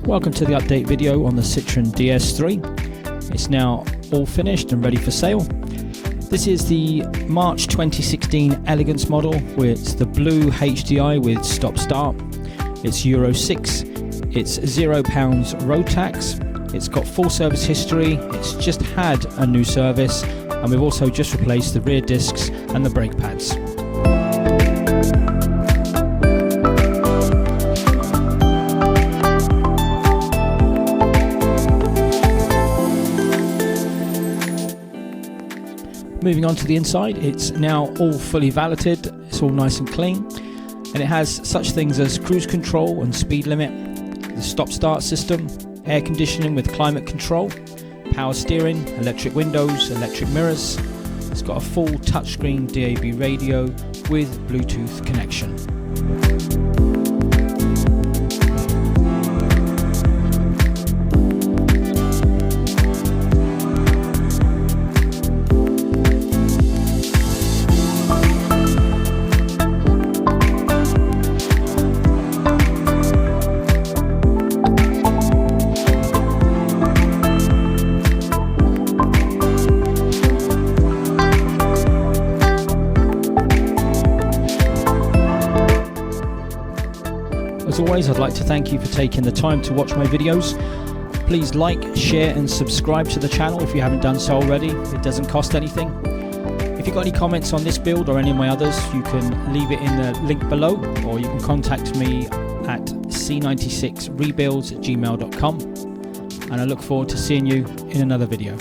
Welcome to the update video on the Citroen DS3. It's now all finished and ready for sale. This is the March 2016 Elegance model with the blue HDI with stop-start. It's Euro 6, it's £0 road tax, it's got full service history, it's just had a new service, and we've also just replaced the rear discs and the brake pads. Moving on to the inside, it's now all fully valeted, it's all nice and clean, and it has such things as cruise control and speed limit, the stop-start system, air conditioning with climate control, power steering, electric windows, electric mirrors. It's got a full touchscreen DAB radio with Bluetooth connection. As always, I'd like to thank you for taking the time to watch my videos. Please like, share and subscribe to the channel if you haven't done so already. It doesn't cost anything. If you've got any comments on this build or any of my others, you can leave it in the link below, or you can contact me at c96rebuilds@gmail.com, and I look forward to seeing you in another video.